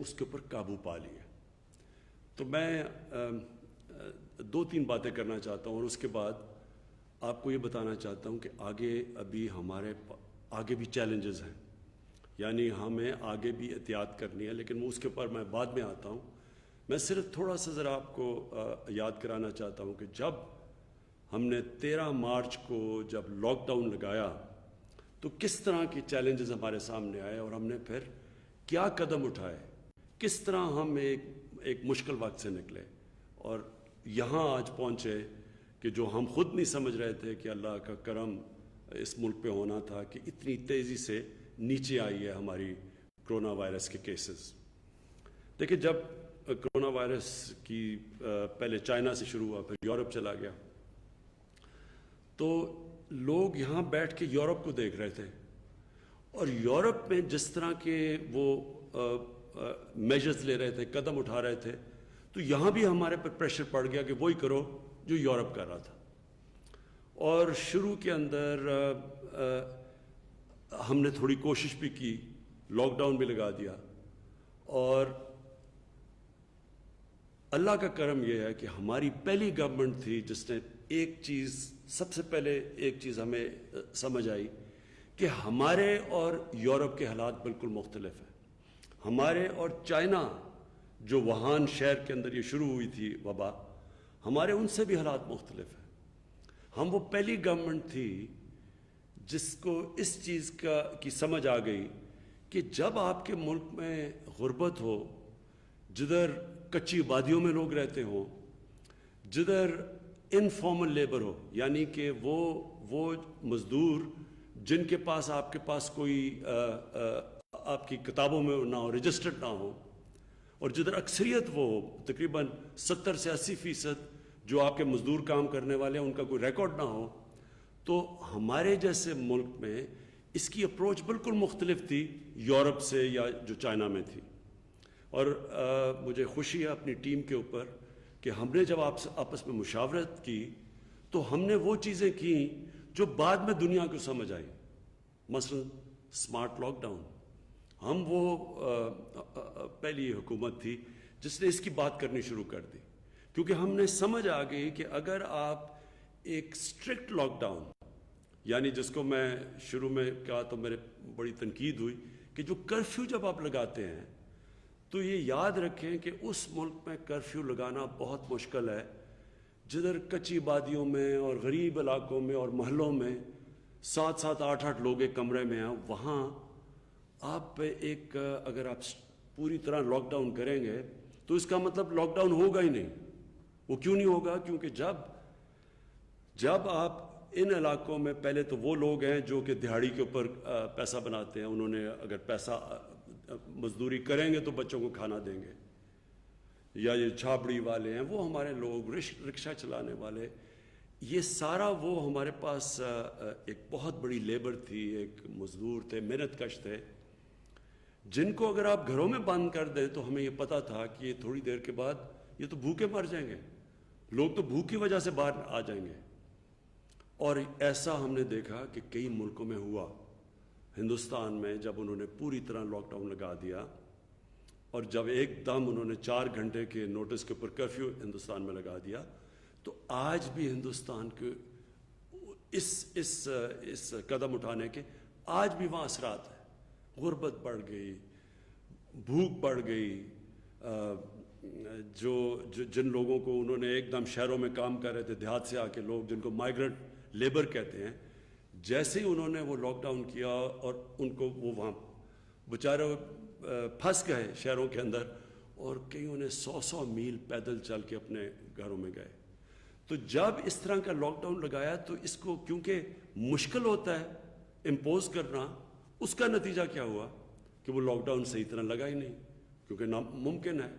اس کے اوپر قابو پا لیا۔ تو میں دو تین باتیں کرنا چاہتا ہوں اور اس کے بعد آپ کو یہ بتانا چاہتا ہوں کہ آگے ابھی ہمارے آگے بھی چیلنجز ہیں، یعنی ہمیں آگے بھی احتیاط کرنی ہے، لیکن اس کے اوپر میں بعد میں آتا ہوں۔ میں صرف تھوڑا سا ذرا آپ کو یاد کرانا چاہتا ہوں کہ جب ہم نے 13 مارچ کو جب لاک ڈاؤن لگایا تو کس طرح کے چیلنجز ہمارے سامنے آئے اور ہم نے پھر کیا قدم اٹھائے، کس طرح ہم ایک مشکل وقت سے نکلے اور یہاں آج پہنچے کہ جو ہم خود نہیں سمجھ رہے تھے کہ اللہ کا کرم اس ملک پہ ہونا تھا کہ اتنی تیزی سے نیچے آئی ہے ہماری کرونا وائرس کے کیسز۔ دیکھیں، جب کرونا وائرس کی پہلے چائنا سے شروع ہوا، پھر یورپ چلا گیا، تو لوگ یہاں بیٹھ کے یورپ کو دیکھ رہے تھے اور یورپ میں جس طرح کے وہ میجرز لے رہے تھے، قدم اٹھا رہے تھے، تو یہاں بھی ہمارے پر پریشر پڑ گیا کہ وہی کرو جو یورپ کر رہا تھا۔ اور شروع کے اندر ہم نے تھوڑی کوشش بھی کی، لاک ڈاؤن بھی لگا دیا، اور اللہ کا کرم یہ ہے کہ ہماری پہلی گورنمنٹ تھی جس نے ایک چیز، سب سے پہلے ایک چیز ہمیں سمجھ آئی کہ ہمارے اور یورپ کے حالات بالکل مختلف ہیں۔ ہمارے اور چائنا، جو ووہان شہر کے اندر یہ شروع ہوئی تھی وبا، ہمارے ان سے بھی حالات مختلف ہیں۔ ہم وہ پہلی گورنمنٹ تھی جس کو اس چیز کی سمجھ آ گئی کہ جب آپ کے ملک میں غربت ہو، جدھر کچی وادیوں میں لوگ رہتے ہوں، جدھر انفارمل لیبر ہو، یعنی کہ وہ مزدور جن کے پاس آپ کے پاس کوئی آپ کی کتابوں میں نہ ہو، رجسٹرڈ نہ ہو، اور جدھر اکثریت وہ تقریباً 70 سے 80% جو آپ کے مزدور کام کرنے والے ہیں ان کا کوئی ریکارڈ نہ ہو، تو ہمارے جیسے ملک میں اس کی اپروچ بالکل مختلف تھی یورپ سے یا جو چائنا میں تھی۔ اور مجھے خوشی ہے اپنی ٹیم کے اوپر کہ ہم نے جب آپس میں مشاورت کی تو ہم نے وہ چیزیں کی جو بعد میں دنیا کو سمجھ آئی، مثلا سمارٹ لاک ڈاؤن۔ ہم وہ پہلی حکومت تھی جس نے اس کی بات کرنی شروع کر دی، کیونکہ ہم نے سمجھ آ گئی کہ اگر آپ ایک اسٹرکٹ لاک ڈاؤن، یعنی جس کو میں شروع میں کہا تو میرے بڑی تنقید ہوئی کہ جو کرفیو جب آپ لگاتے ہیں تو یہ یاد رکھیں کہ اس ملک میں کرفیو لگانا بہت مشکل ہے جدھر کچی وادیوں میں اور غریب علاقوں میں اور محلوں میں 7-7 8-8 لوگ ایک کمرے میں ہیں۔ وہاں آپ ایک اگر آپ پوری طرح لاک ڈاؤن کریں گے تو اس کا مطلب لاک ڈاؤن ہوگا ہی نہیں۔ وہ کیوں نہیں ہوگا؟ کیونکہ جب آپ ان علاقوں میں، پہلے تو وہ لوگ ہیں جو کہ دہاڑی کے اوپر پیسہ بناتے ہیں، انہوں نے اگر پیسہ مزدوری کریں گے تو بچوں کو کھانا دیں گے، یا یہ چھاپڑی والے ہیں، وہ ہمارے لوگ، رکشہ چلانے والے، یہ سارا وہ ہمارے پاس ایک بہت بڑی لیبر تھی، ایک مزدور تھے، محنت کش تھے، جن کو اگر آپ گھروں میں بند کر دیں تو ہمیں یہ پتا تھا کہ یہ تھوڑی دیر کے بعد یہ تو بھوکے مر جائیں گے، لوگ تو بھوک کی وجہ سے باہر آ جائیں گے۔ اور ایسا ہم نے دیکھا کہ کئی ملکوں میں ہوا۔ ہندوستان میں جب انہوں نے پوری طرح لاک ڈاؤن لگا دیا اور جب ایک دم انہوں نے 4 گھنٹے کے نوٹس کے اوپر کرفیو ہندوستان میں لگا دیا، تو آج بھی ہندوستان کے اس قدم اٹھانے کے آج بھی وہاں اثرات ہیں۔ غربت بڑھ گئی، بھوک بڑھ گئی، جن لوگوں کو انہوں نے ایک دم شہروں میں کام کر رہے تھے، دیہات سے آ کے لوگ جن کو مائیگرنٹ لیبر کہتے ہیں، جیسے ہی انہوں نے وہ لاک ڈاؤن کیا اور ان کو وہ وہاں بیچارے پھنس گئے شہروں کے اندر، اور کئیوں نے 100 میل پیدل چل کے اپنے گھروں میں گئے۔ تو جب اس طرح کا لاک ڈاؤن لگایا تو اس کو کیونکہ مشکل ہوتا ہے امپوز کرنا، اس کا نتیجہ کیا ہوا کہ وہ لاک ڈاؤن صحیح طرح لگا ہی نہیں، کیونکہ ناممکن ہے۔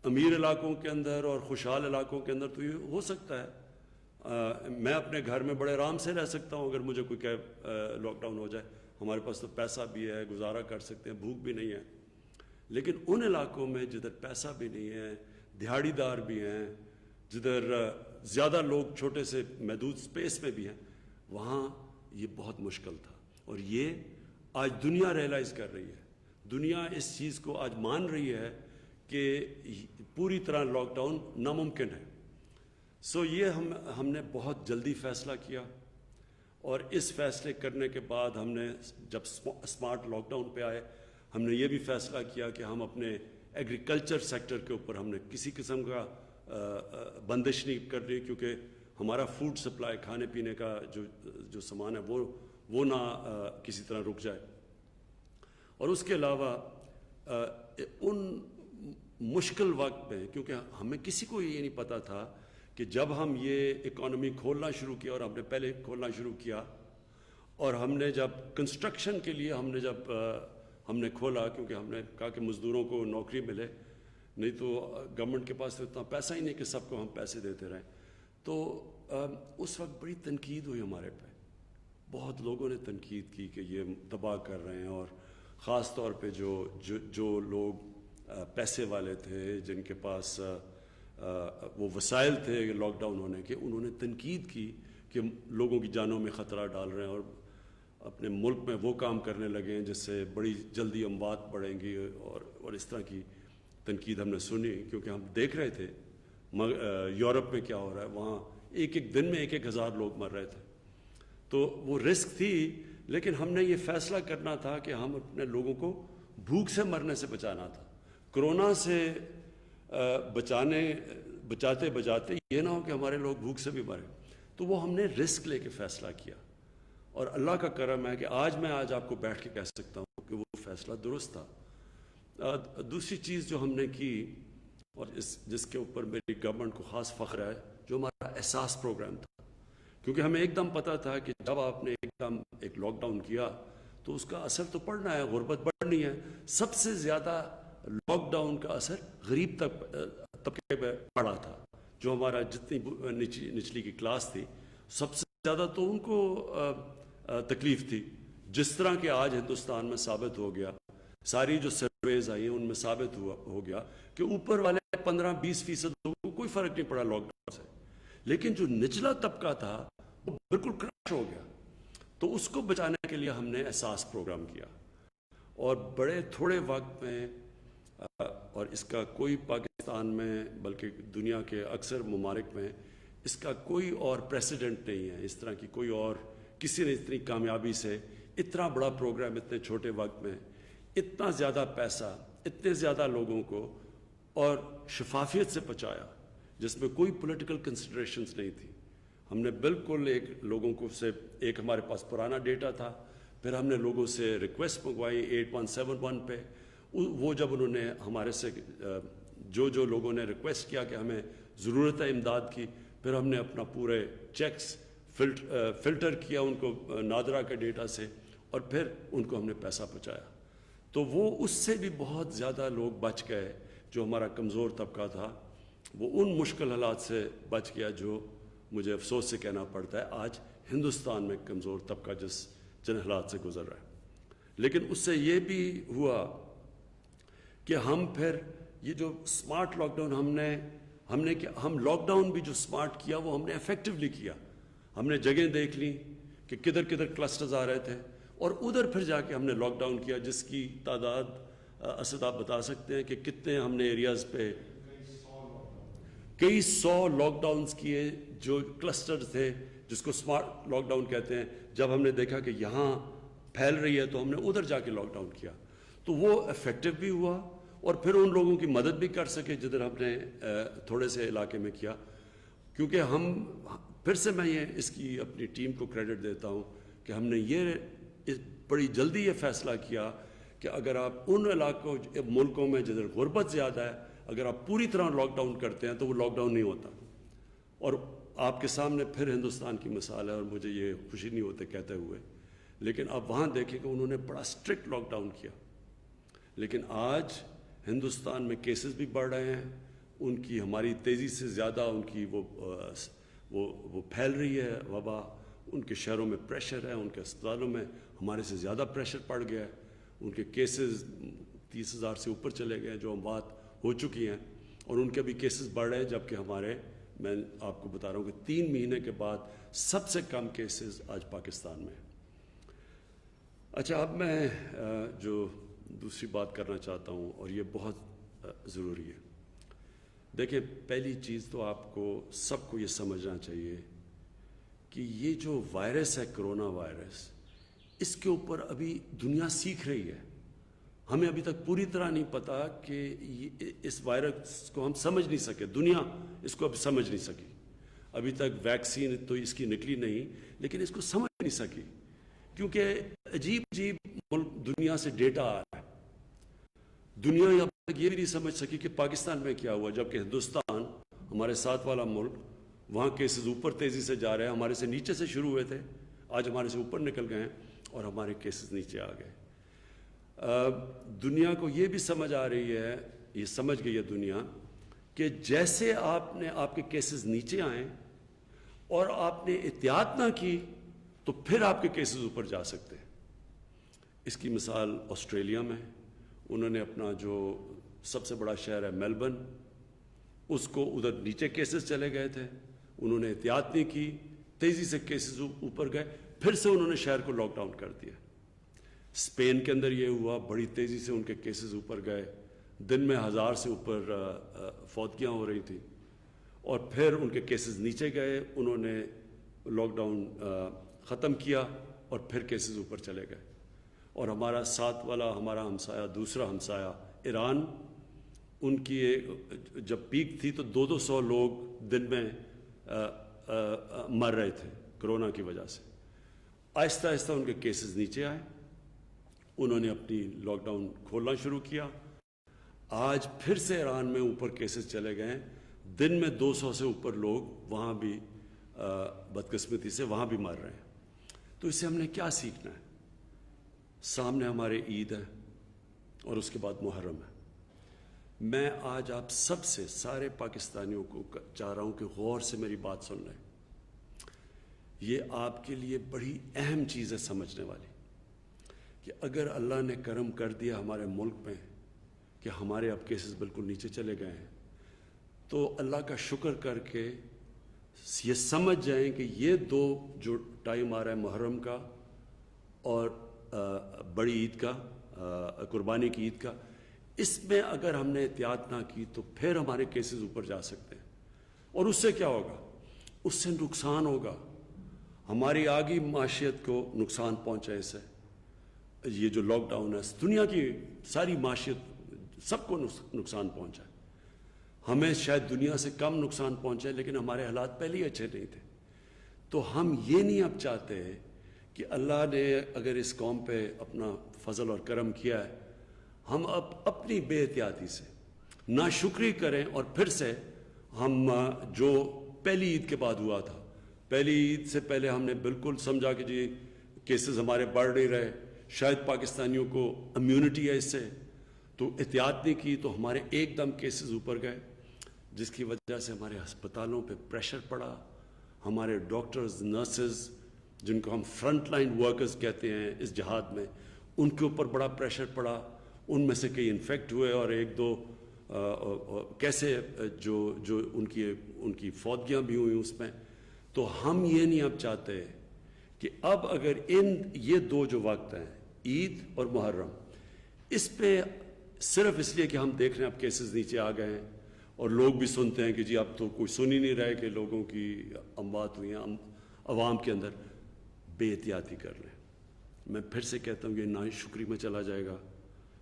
امیر علاقوں کے اندر اور خوشحال علاقوں کے اندر تو یہ ہو سکتا ہے، میں اپنے گھر میں بڑے آرام سے رہ سکتا ہوں اگر مجھے کوئی کہ لاک ڈاؤن ہو جائے، ہمارے پاس تو پیسہ بھی ہے، گزارا کر سکتے ہیں، بھوک بھی نہیں ہے۔ لیکن ان علاقوں میں جدھر پیسہ بھی نہیں ہے، دہاڑی دار بھی ہیں، جدھر زیادہ لوگ چھوٹے سے محدود سپیس میں بھی ہیں، وہاں یہ بہت مشکل تھا، اور یہ آج دنیا ریئلائز کر رہی ہے۔ دنیا اس چیز کو آج مان رہی ہے کہ پوری طرح لاک ڈاؤن ناممکن ہے. سو یہ ہم نے بہت جلدی فیصلہ کیا, اور اس فیصلے کرنے کے بعد ہم نے جب اسمارٹ لاک ڈاؤن پہ آئے, ہم نے یہ بھی فیصلہ کیا کہ ہم اپنے ایگریکلچر سیکٹر کے اوپر ہم نے کسی قسم کا بندش نہیں کر رہی, کیونکہ ہمارا فوڈ سپلائی, کھانے پینے کا جو سامان ہے وہ نہ کسی طرح رک جائے. اور اس کے علاوہ ان مشکل وقت میں, کیونکہ ہمیں کسی کو یہ نہیں پتہ تھا کہ جب ہم یہ اکانومی کھولنا شروع کیا, اور ہم نے پہلے کھولنا شروع کیا, اور ہم نے جب کنسٹرکشن کے لیے ہم نے کھولا, کیونکہ ہم نے کہا کہ مزدوروں کو نوکری ملے, نہیں تو گورنمنٹ کے پاس تو اتنا پیسہ ہی نہیں کہ سب کو ہم پیسے دیتے رہیں. تو اس وقت بڑی تنقید ہوئی ہمارے پہ, بہت لوگوں نے تنقید کی کہ یہ تباہ کر رہے ہیں, اور خاص طور پہ جو لوگ پیسے والے تھے, جن کے پاس وہ وسائل تھے لاک ڈاؤن ہونے کے, انہوں نے تنقید کی کہ لوگوں کی جانوں میں خطرہ ڈال رہے ہیں, اور اپنے ملک میں وہ کام کرنے لگے ہیں جس سے بڑی جلدی اموات بڑھیں گی, اور اس طرح کی تنقید ہم نے سنی, کیونکہ ہم دیکھ رہے تھے یورپ میں کیا ہو رہا ہے. وہاں ایک دن میں 1,000 لوگ مر رہے تھے. تو وہ رسک تھی, لیکن ہم نے یہ فیصلہ کرنا تھا کہ ہم اپنے لوگوں کو بھوک سے مرنے سے بچانا تھا. کرونا سے بچاتے یہ نہ ہو کہ ہمارے لوگ بھوک سے بھی مریں. تو وہ ہم نے رسک لے کے فیصلہ کیا, اور اللہ کا کرم ہے کہ آج آپ کو بیٹھ کے کہہ سکتا ہوں کہ وہ فیصلہ درست تھا. دوسری چیز جو ہم نے کی, اور جس کے اوپر میری گورنمنٹ کو خاص فخر ہے, جو ہمارا احساس پروگرام تھا. کیونکہ ہمیں ایک دم پتہ تھا کہ جب آپ نے ایک لاک ڈاؤن کیا تو اس کا اثر تو پڑنا ہے, غربت بڑھنی ہے. سب سے زیادہ لاک ڈاؤن کا اثر غریب طبقے پہ پڑا تھا. جو ہمارا جتنی نچلی کی کلاس تھی, سب سے زیادہ تو ان کو تکلیف تھی. جس طرح کہ آج ہندوستان میں ثابت ہو گیا, ساری جو سرویز آئی ہیں ان میں ثابت ہو گیا کہ اوپر والے 15-20% لوگوں کو کوئی فرق نہیں پڑا لاک ڈاؤن سے, لیکن جو نچلا طبقہ تھا وہ بالکل کرش ہو گیا. تو اس کو بچانے کے لیے ہم نے احساس پروگرام کیا, اور بڑے تھوڑے وقت میں, اور اس کا کوئی پاکستان میں بلکہ دنیا کے اکثر ممالک میں اس کا کوئی اور پریسیڈنٹ نہیں ہے. اس طرح کی کوئی اور کسی نے اتنی کامیابی سے اتنا بڑا پروگرام اتنے چھوٹے وقت میں, اتنا زیادہ پیسہ اتنے زیادہ لوگوں کو اور شفافیت سے پہنچایا, جس میں کوئی پولیٹیکل کنسیڈریشنز نہیں تھی. ہم نے بالکل لوگوں کو سے ایک ہمارے پاس پرانا ڈیٹا تھا, پھر ہم نے لوگوں سے ریکویسٹ منگوائی 8171 پہ. وہ جب انہوں نے ہمارے سے جو لوگوں نے ریکویسٹ کیا کہ ہمیں ضرورت ہے امداد کی, پھر ہم نے اپنا پورے چیکس فلٹر کیا ان کو نادرا کے ڈیٹا سے, اور پھر ان کو ہم نے پیسہ پہنچایا. تو وہ اس سے بھی بہت زیادہ لوگ بچ گئے. جو ہمارا کمزور طبقہ تھا وہ ان مشکل حالات سے بچ گیا, جو مجھے افسوس سے کہنا پڑتا ہے آج ہندوستان میں کمزور طبقہ جن حالات سے گزر رہا ہے. لیکن اس سے یہ بھی ہوا کہ ہم پھر یہ جو اسمارٹ لاک ڈاؤن ہم لاک ڈاؤن بھی جو اسمارٹ کیا وہ ہم نے افیکٹولی کیا. ہم نے جگہیں دیکھ لی کہ کدھر کلسٹرز آ رہے تھے, اور ادھر پھر جا کے ہم نے لاک ڈاؤن کیا, جس کی تعداد اسد آپ بتا سکتے ہیں کہ کتنے ہم نے ایریاز پہ کئی سو لاک ڈاؤنز کیے جو کلسٹر تھے, جس کو اسمارٹ لاک ڈاؤن کہتے ہیں. جب ہم نے دیکھا کہ یہاں پھیل رہی ہے تو ہم نے ادھر جا کے لاک ڈاؤن کیا, تو وہ افیکٹو بھی ہوا, اور پھر ان لوگوں کی مدد بھی کر سکے جدھر ہم نے تھوڑے سے علاقے میں کیا. کیونکہ پھر سے میں اس کی اپنی ٹیم کو کریڈٹ دیتا ہوں کہ ہم نے بڑی جلدی یہ فیصلہ کیا کہ اگر آپ ان علاقوں ملکوں میں جدھر غربت زیادہ ہے, اگر آپ پوری طرح لاک ڈاؤن کرتے ہیں تو وہ لاک ڈاؤن نہیں ہوتا. اور آپ کے سامنے پھر ہندوستان کی مثال ہے, اور مجھے یہ خوشی نہیں ہوتے کہتے ہوئے, لیکن آپ وہاں دیکھیں کہ انہوں نے بڑا اسٹرکٹ لاک ڈاؤن کیا. لیکن آج ہندوستان میں کیسز بھی بڑھ رہے ہیں, ان کی ہماری تیزی سے زیادہ ان کی وہ پھیل رہی ہے وبا. ان کے شہروں میں پریشر ہے, ان کے اسپتالوں میں ہمارے سے زیادہ پریشر پڑ گیا ہے. ان کے کیسز 30,000 سے اوپر چلے گئے, جو اموات ہو چکی ہیں, اور ان کے بھی کیسز بڑھ رہے ہیں, جبکہ میں آپ کو بتا رہا ہوں کہ 3 مہینے کے بعد سب سے کم کیسز آج پاکستان میں ہیں. اچھا, اب میں جو دوسری بات کرنا چاہتا ہوں اور یہ بہت ضروری ہے. دیکھیں, پہلی چیز تو آپ کو سب کو یہ سمجھنا چاہیے کہ یہ جو وائرس ہے کرونا وائرس, اس کے اوپر ابھی دنیا سیکھ رہی ہے. ہمیں ابھی تک پوری طرح نہیں پتا کہ اس وائرس کو ہم سمجھ نہیں سکے, دنیا اس کو اب سمجھ نہیں سکی. ابھی تک ویکسین تو اس کی نکلی نہیں, لیکن اس کو سمجھ نہیں سکی کیونکہ عجیب عجیب ملک دنیا سے ڈیٹا آ رہا ہے. دنیا اب تک یہ بھی نہیں سمجھ سکی کہ پاکستان میں کیا ہوا, جبکہ ہندوستان ہمارے ساتھ والا ملک, وہاں کیسز اوپر تیزی سے جا رہے ہیں. ہمارے سے نیچے سے شروع ہوئے تھے, آج ہمارے سے اوپر نکل گئے ہیں اور ہمارے کیسز نیچے آ گئے. دنیا کو یہ بھی سمجھ آ رہی ہے, یہ سمجھ گئی ہے دنیا کہ جیسے آپ کے کیسز نیچے آئیں اور آپ نے احتیاط نہ کی تو پھر آپ کے کیسز اوپر جا سکتے ہیں. اس کی مثال آسٹریلیا میں, انہوں نے اپنا جو سب سے بڑا شہر ہے میلبرن, اس کو ادھر نیچے کیسز چلے گئے تھے, انہوں نے احتیاط نہیں کی, تیزی سے کیسز اوپر گئے, پھر سے انہوں نے شہر کو لاک ڈاؤن کر دیا. اسپین کے اندر یہ ہوا, بڑی تیزی سے ان کے کیسز اوپر گئے, دن میں 1000 سے اوپر فوتگیاں ہو رہی تھیں, اور پھر ان کے کیسز نیچے گئے, انہوں نے لاک ڈاؤن ختم کیا اور پھر کیسز اوپر چلے گئے. اور ہمارا ساتھ والا ہمارا ہمسایہ, دوسرا ہمسایہ ایران, ان کی جب پیک تھی تو 200 لوگ دن میں مر رہے تھے کرونا کی وجہ سے. آہستہ آہستہ ان کے کیسز نیچے آئے, انہوں نے اپنی لاک ڈاؤن کھولنا شروع کیا. آج پھر سے ایران میں اوپر کیسز چلے گئے ہیں, دن میں 200 سے اوپر لوگ وہاں بھی بدقسمتی سے وہاں بھی مر رہے ہیں. تو اس سے ہم نے کیا سیکھنا ہے؟ سامنے ہمارے عید ہے اور اس کے بعد محرم ہے. میں آج آپ سب سے, سارے پاکستانیوں کو چاہ رہا ہوں کہ غور سے میری بات سن لیں. یہ آپ کے لیے بڑی اہم چیز ہے سمجھنے والی, کہ اگر اللہ نے کرم کر دیا ہمارے ملک میں کہ ہمارے اب کیسز بالکل نیچے چلے گئے ہیں, تو اللہ کا شکر کر کے یہ سمجھ جائیں کہ یہ دو جو ٹائم آ رہا ہے محرم کا اور بڑی عید کا, قربانی کی عید کا, اس میں اگر ہم نے احتیاط نہ کی تو پھر ہمارے کیسز اوپر جا سکتے ہیں. اور اس سے کیا ہوگا؟ اس سے نقصان ہوگا, ہماری آگی معاشیت کو نقصان پہنچا. اس سے یہ جو لاک ڈاؤن ہے, دنیا کی ساری معاشیت سب کو نقصان پہنچا ہے. ہمیں شاید دنیا سے کم نقصان پہنچا ہے, لیکن ہمارے حالات پہلے ہی اچھے نہیں تھے. تو ہم یہ نہیں اب چاہتے کہ اللہ نے اگر اس قوم پہ اپنا فضل اور کرم کیا ہے, ہم اب اپنی بے احتیاطی سے ناشکری کریں اور پھر سے ہم جو پہلی عید کے بعد ہوا تھا, پہلی عید سے پہلے ہم نے بالکل سمجھا کہ جی کیسز ہمارے بڑھ نہیں رہے, شاید پاکستانیوں کو امیونٹی ہے اس سے, تو احتیاط نہیں کی تو ہمارے ایک دم کیسز اوپر گئے, جس کی وجہ سے ہمارے ہسپتالوں پہ پریشر پڑا. ہمارے ڈاکٹرز, نرسز, جن کو ہم فرنٹ لائن ورکرز کہتے ہیں اس جہاد میں, ان کے اوپر بڑا پریشر پڑا. ان میں سے کئی انفیکٹ ہوئے اور ایک دو کیسے جو ان کی فوتگیاں بھی ہوئیں اس میں. تو ہم یہ نہیں اب چاہتے کہ اب اگر یہ دو جو وقت ہیں, عید اور محرم, اس پہ صرف اس لیے کہ ہم دیکھ رہے ہیں اب کیسز نیچے آ گئے ہیں اور لوگ بھی سنتے ہیں کہ جی اب تو کوئی سن ہی نہیں رہے کہ لوگوں کی اموات ہوئی ہیں عوام کے اندر, بے احتیاطی کر لیں. میں پھر سے کہتا ہوں یہ ناشکری میں چلا جائے گا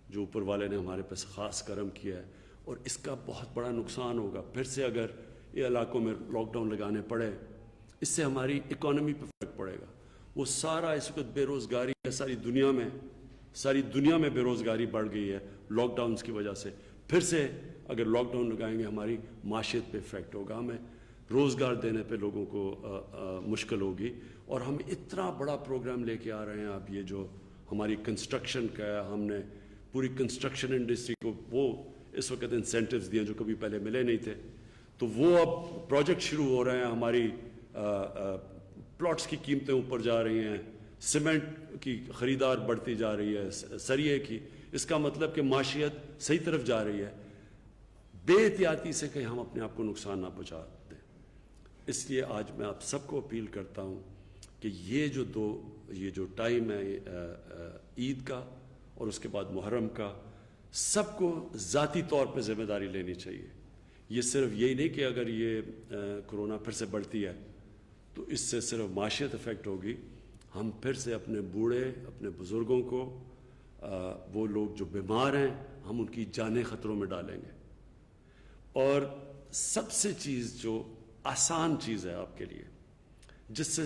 جو اوپر والے نے ہمارے پاس خاص کرم کیا ہے, اور اس کا بہت بڑا نقصان ہوگا. پھر سے اگر یہ علاقوں میں لاک ڈاؤن لگانے پڑے, اس سے ہماری اکانومی پہ فرق پڑے گا. وہ سارا اس وقت بے روزگاری ہے, ساری دنیا میں بے روزگاری بڑھ گئی ہے لاک ڈاؤنس کی وجہ سے. پھر سے اگر لاک ڈاؤن لگائیں گے ہماری معاشیت پہ افیکٹ ہوگا, ہمیں روزگار دینے پہ لوگوں کو مشکل ہوگی. اور ہم اتنا بڑا پروگرام لے کے آ رہے ہیں اب, یہ جو ہماری کنسٹرکشن کا ہے, ہم نے پوری کنسٹرکشن انڈسٹری کو وہ اس وقت انسینٹیوز دیے جو کبھی پہلے ملے نہیں تھے. تو وہ اب پروجیکٹ شروع ہو رہے ہیں, ہماری پلاٹس کی قیمتیں اوپر جا رہی ہیں, سیمنٹ کی خریدار بڑھتی جا رہی ہے, سریے کی. اس کا مطلب کہ معاشیت صحیح طرف جا رہی ہے. بے احتیاطی سے کہیں ہم اپنے آپ کو نقصان نہ پہنچا دیں. اس لیے آج میں آپ سب کو اپیل کرتا ہوں کہ یہ جو ٹائم ہے عید کا اور اس کے بعد محرم کا، سب کو ذاتی طور پہ ذمہ داری لینی چاہیے. یہ صرف یہی نہیں کہ اگر یہ کرونا پھر سے بڑھتی ہے تو اس سے صرف معاشیت افیکٹ ہوگی. ہم پھر سے اپنے بوڑھے، اپنے بزرگوں کو، وہ لوگ جو بیمار ہیں، ہم ان کی جانیں خطروں میں ڈالیں گے. اور سب سے چیز جو آسان چیز ہے آپ کے لیے، جس سے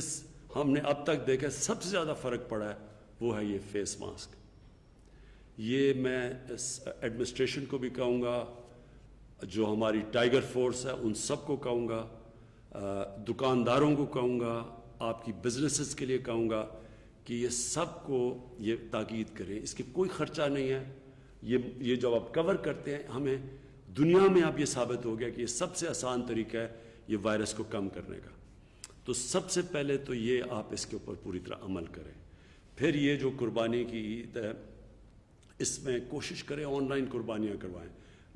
ہم نے اب تک دیکھا سب سے زیادہ فرق پڑا ہے، وہ ہے یہ فیس ماسک. یہ میں ایڈمنسٹریشن کو بھی کہوں گا، جو ہماری ٹائیگر فورس ہے ان سب کو کہوں گا، دکانداروں کو کہوں گا، آپ کی بزنسز کے لیے کہوں گا کہ یہ سب کو یہ تاکید کریں. اس کے کوئی خرچہ نہیں ہے. یہ جو آپ کور کرتے ہیں، ہمیں دنیا میں اب یہ ثابت ہو گیا کہ یہ سب سے آسان طریقہ ہے یہ وائرس کو کم کرنے کا. تو سب سے پہلے تو یہ آپ اس کے اوپر پوری طرح عمل کریں. پھر یہ جو قربانی کی عید ہے، اس میں کوشش کریں آن لائن قربانیاں کروائیں.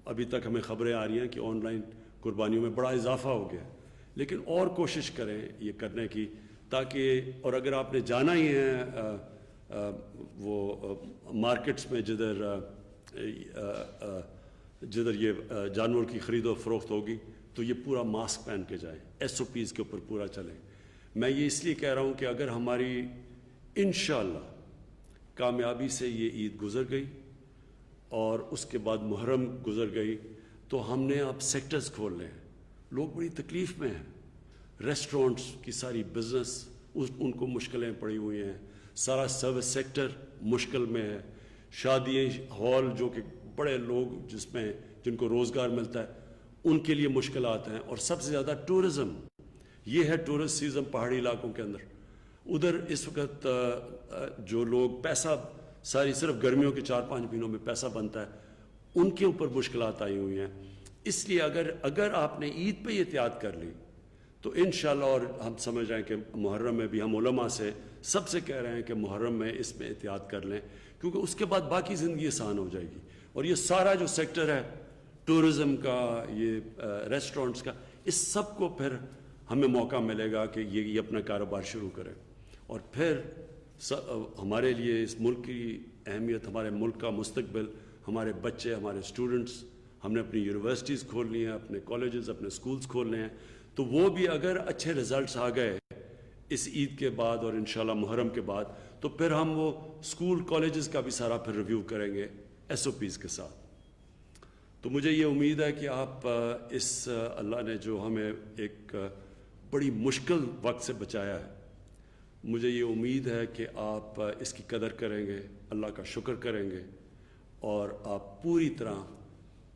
ابھی تک ہمیں خبریں آ رہی ہیں کہ آن لائن قربانیوں میں بڑا اضافہ ہو گیا ہے، لیکن اور کوشش کریں یہ کرنے کی، تاکہ، اور اگر آپ نے جانا ہی ہے وہ مارکیٹس میں جدھر یہ جانور کی خرید و فروخت ہوگی، تو یہ پورا ماسک پہن کے جائیں، SOPs کے اوپر پورا چلیں. میں یہ اس لیے کہہ رہا ہوں کہ اگر ہماری انشاءاللہ کامیابی سے یہ عید گزر گئی اور اس کے بعد محرم گزر گئی، تو ہم نے اب سیکٹرز کھول لے ہیں. لوگ بڑی تکلیف میں ہیں. ریسٹورنٹس کی ساری بزنس ان کو مشکلیں پڑی ہوئی ہیں. سارا سروس سیکٹر مشکل میں ہے. شادی ہال جو کہ بڑے لوگ جن کو روزگار ملتا ہے، ان کے لیے مشکلات ہیں. اور سب سے زیادہ ٹورزم، یہ ہے ٹورسٹ سیزن پہاڑی علاقوں کے اندر. ادھر اس وقت جو لوگ پیسہ صرف گرمیوں کے 4-5 مہینوں میں پیسہ بنتا ہے، ان کے اوپر مشکلات آئی ہوئی ہیں. اس لیے اگر آپ نے عید پہ احتیاط کر لی تو انشاءاللہ، اور ہم سمجھ رہے ہیں کہ محرم میں بھی ہم علماء سے سب سے کہہ رہے ہیں کہ محرم میں اس میں احتیاط کر لیں، کیونکہ اس کے بعد باقی زندگی آسان ہو جائے گی. اور یہ سارا جو سیکٹر ہے ٹورزم کا، یہ ریسٹورنٹس کا، اس سب کو پھر ہمیں موقع ملے گا کہ یہ اپنا کاروبار شروع کریں. اور پھر ہمارے لیے اس ملک کی اہمیت، ہمارے ملک کا مستقبل، ہمارے بچے، ہمارے اسٹوڈنٹس، ہم نے اپنی یونیورسٹیز کھولنی ہیں، اپنے کالجز، اپنے سکولز کھولنے ہیں. تو وہ بھی اگر اچھے رزلٹس آ گئے اس عید کے بعد اور انشاءاللہ محرم کے بعد، تو پھر ہم وہ سکول کالجز کا بھی سارا پھر ریویو کریں گے SOPs کے ساتھ. تو مجھے یہ امید ہے کہ آپ اللہ نے جو ہمیں ایک بڑی مشکل وقت سے بچایا ہے، مجھے یہ امید ہے کہ آپ اس کی قدر کریں گے، اللہ کا شکر کریں گے، اور آپ پوری طرح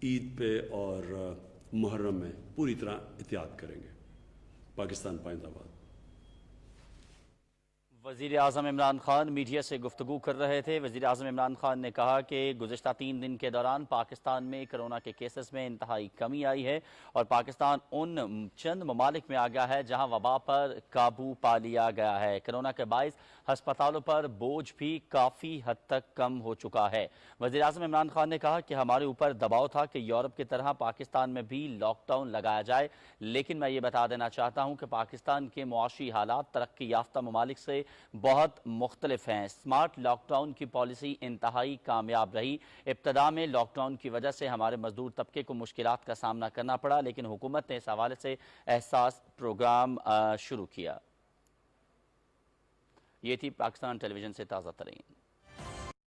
عید پہ اور محرم میں پوری طرح احتیاط کریں گے. پاکستان پائندہ باد. وزیر اعظم عمران خان میڈیا سے گفتگو کر رہے تھے. وزیر اعظم عمران خان نے کہا کہ گزشتہ 3 دن کے دوران پاکستان میں کرونا کے کیسز میں انتہائی کمی آئی ہے، اور پاکستان ان چند ممالک میں آ گیا ہے جہاں وبا پر قابو پا لیا گیا ہے. کرونا کے باعث ہسپتالوں پر بوجھ بھی کافی حد تک کم ہو چکا ہے. وزیر اعظم عمران خان نے کہا کہ ہمارے اوپر دباؤ تھا کہ یورپ کی طرح پاکستان میں بھی لاک ڈاؤن لگایا جائے، لیکن میں یہ بتا دینا چاہتا ہوں کہ پاکستان کے معاشی حالات ترقی یافتہ ممالک سے بہت مختلف ہیں. سمارٹ لاک ڈاؤن کی پالیسی انتہائی کامیاب رہی. ابتدا میں لاک ڈاؤن کی وجہ سے ہمارے مزدور طبقے کو مشکلات کا سامنا کرنا پڑا، لیکن حکومت نے اس حوالے سے احساس پروگرام شروع کیا. یہ تھی پاکستان ٹیلی ویژن سے تازہ ترین